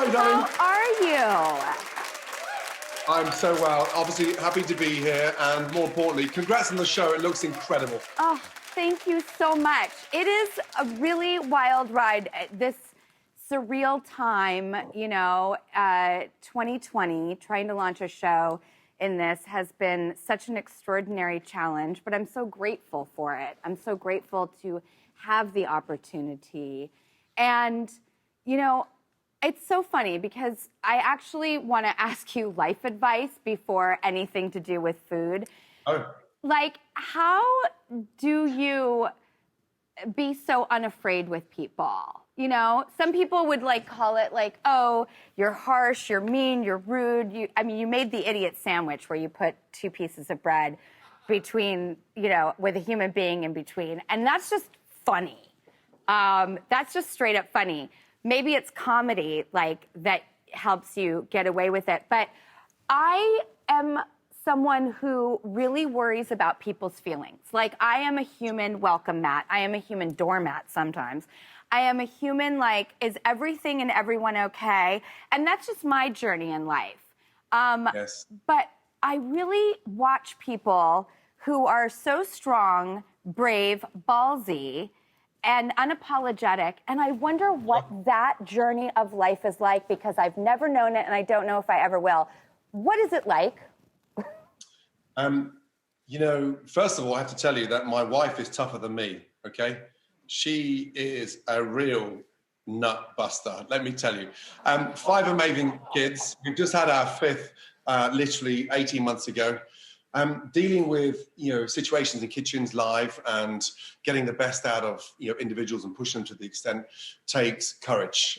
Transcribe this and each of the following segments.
Hi, darling. How are you? I'm so well. Obviously, happy to be here. And more importantly, congrats on the show. It looks incredible. Oh, thank you so much. It is a really wild ride. This surreal time, 2020, trying to launch a show in this has been such an extraordinary challenge, but I'm so grateful for it. I'm so grateful to have the opportunity. And, it's so funny because I actually want to ask you life advice before anything to do with food. Oh. Like, how do you be so unafraid with people? Some people would call it oh, you're harsh, you're mean, you're rude. You made the idiot sandwich where you put two pieces of bread between, with a human being in between. And that's just funny. That's just straight up funny. Maybe it's comedy that helps you get away with it. But I am someone who really worries about people's feelings. I am a human welcome mat. I am a human doormat sometimes. I am a human, is everything and everyone okay? And that's just my journey in life. Yes. But I really watch people who are so strong, brave, ballsy, and unapologetic. And I wonder what that journey of life is like, because I've never known it and I don't know if I ever will. What is it like? First of all, I have to tell you that my wife is tougher than me, okay? She is a real nut buster, let me tell you. 5 amazing kids. We've just had our 5th, literally 18 months ago. Dealing with, situations in kitchens live and getting the best out of, individuals and pushing them to the extent takes courage,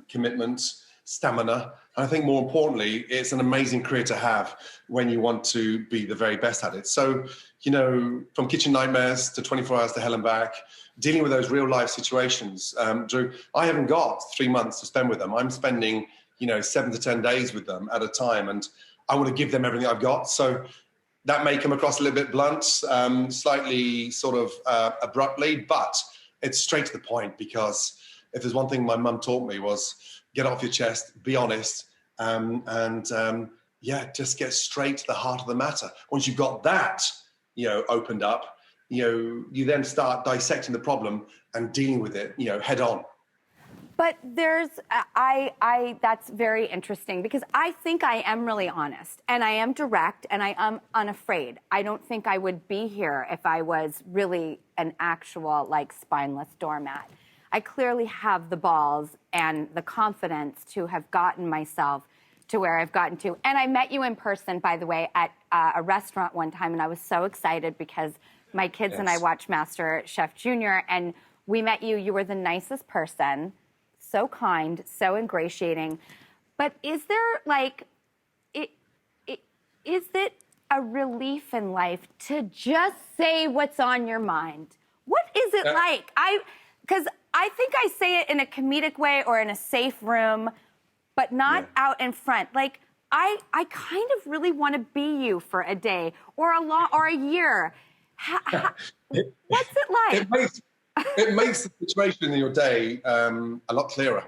commitment, stamina. And I think more importantly, it's an amazing career to have when you want to be the very best at it. So, from kitchen nightmares to 24 hours to hell and back, dealing with those real life situations. Drew, I haven't got 3 months to spend with them. I'm spending, 7 to 10 days with them at a time. And I want to give them everything I've got. So that may come across a little bit blunt, slightly sort of abruptly, but it's straight to the point, because if there's one thing my mum taught me was get off your chest, be honest, just get straight to the heart of the matter. Once you've got that, opened up, you then start dissecting the problem and dealing with it, head on. But that's very interesting, because I think I am really honest and I am direct and I am unafraid. I don't think I would be here if I was really an actual spineless doormat. I clearly have the balls and the confidence to have gotten myself to where I've gotten to. And I met you in person, by the way, at a restaurant one time, and I was so excited because my kids and I watched Master Chef Junior, and we met you. You were the nicest person. So kind, so ingratiating. But is there is it a relief in life to just say what's on your mind? What is it like? Because I think I say it in a comedic way or in a safe room, but not out in front. I kind of really want to be you for a day or a year. What's it like? It makes the situation in your day a lot clearer,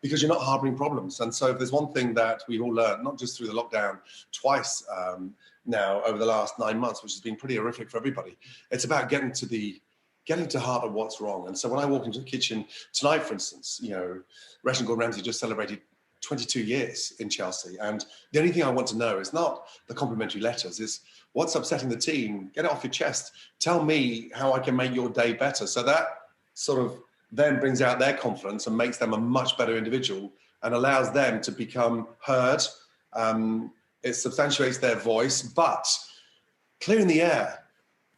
because you're not harboring problems. And so if there's one thing that we've all learned, not just through the lockdown, twice now over the last 9 months, which has been pretty horrific for everybody, it's about getting to heart of what's wrong. And so when I walk into the kitchen tonight, for instance, Restaurant Gordon Ramsey just celebrated 22 years in Chelsea. And the only thing I want to know is not the complimentary letters, is what's upsetting the team. Get it off your chest. Tell me how I can make your day better. So that sort of then brings out their confidence and makes them a much better individual and allows them to become heard. It substantiates their voice, but clearing the air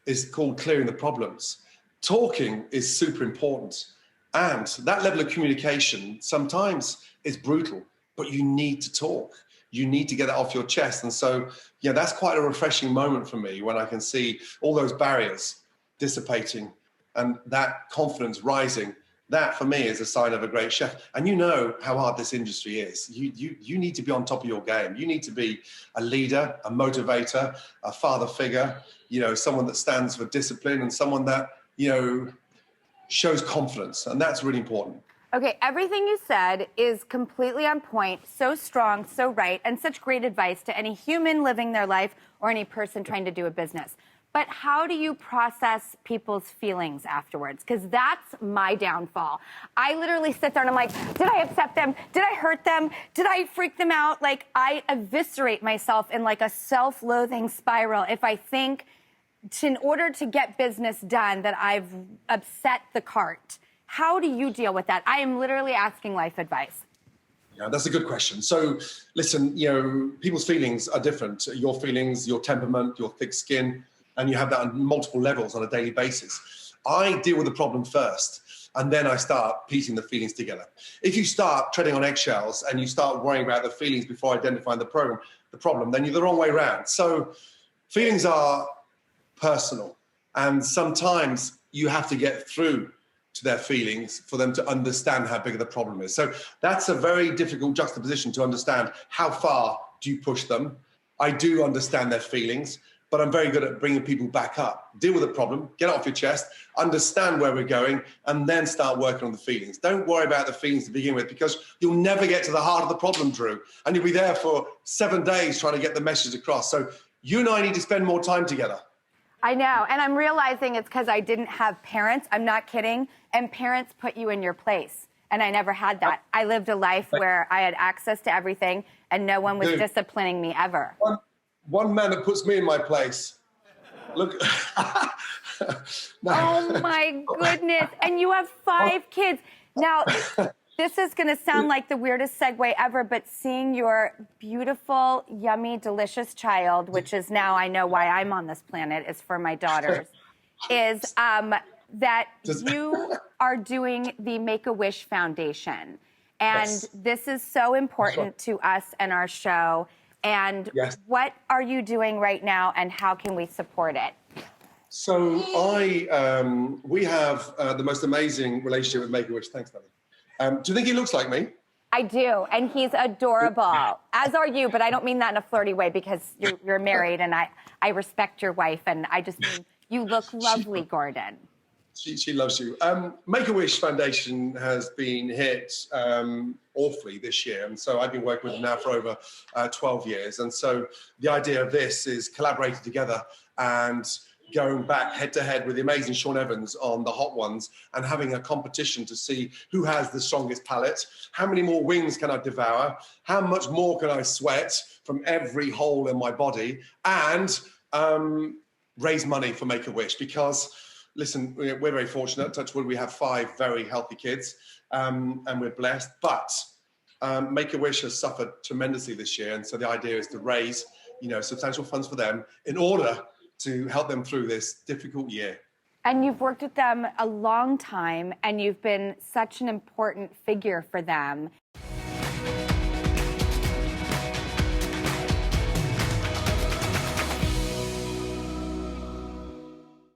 is called clearing the problems. Talking is super important. And that level of communication sometimes is brutal, but you need to talk. You need to get it off your chest. And so, that's quite a refreshing moment for me when I can see all those barriers dissipating and that confidence rising. That for me is a sign of a great chef. And you know how hard this industry is. You need to be on top of your game. You need to be a leader, a motivator, a father figure, someone that stands for discipline and someone that, shows confidence. And that's really important. Okay, everything you said is completely on point, so strong, so right, and such great advice to any human living their life or any person trying to do a business. But how do you process people's feelings afterwards? Because that's my downfall. I literally sit there and I'm like, did I upset them? Did I hurt them? Did I freak them out? Like, I eviscerate myself in like a self-loathing spiral if I think in order to get business done that I've upset the cart. How do you deal with that? I am literally asking life advice. Yeah, that's a good question. So listen, you know, people's feelings are different. Your feelings, your temperament, your thick skin, and you have that on multiple levels on a daily basis. I deal with the problem first, and then I start piecing the feelings together. If you start treading on eggshells and you start worrying about the feelings before identifying the problem, then you're the wrong way around. So feelings are personal, and sometimes you have to get through to their feelings for them to understand how big the problem is. So that's a very difficult juxtaposition to understand. How far do you push them? I do understand their feelings, but I'm very good at bringing people back up. Deal with the problem, get it off your chest, understand where we're going, and then start working on the feelings. Don't worry about the feelings to begin with, because you'll never get to the heart of the problem, Drew, and you'll be there for 7 days trying to get the message across. So you and I need to spend more time together. I know, and I'm realizing it's because I didn't have parents. I'm not kidding. And parents put you in your place, and I never had that. I lived a life where I had access to everything, and no one was disciplining me ever. One man that puts me in my place. Look. Oh my goodness! And you have 5 kids. Now, this is going to sound like the weirdest segue ever, but seeing your beautiful, yummy, delicious child, which is now I know why I'm on this planet, is for my daughters, is that you are doing the Make-A-Wish Foundation. And this is so important to us and our show. And what are you doing right now, and how can we support it? So we have the most amazing relationship with Make-A-Wish. Thanks, Danny. Do you think he looks like me? I do, and he's adorable, as are you, but I don't mean that in a flirty way, because you're married, and I respect your wife, and I just mean you look lovely, Gordon. She loves you. Make-A-Wish Foundation has been hit awfully this year, and so I've been working with them now for over 12 years, and so the idea of this is collaborating together and going back head-to-head with the amazing Sean Evans on the Hot Ones and having a competition to see who has the strongest palate, how many more wings can I devour, how much more can I sweat from every hole in my body, and raise money for Make-A-Wish. Because, listen, we're very fortunate, touch wood, we have 5 very healthy kids, and we're blessed, but Make-A-Wish has suffered tremendously this year, and so the idea is to raise, substantial funds for them in order to help them through this difficult year. And you've worked with them a long time, and you've been such an important figure for them.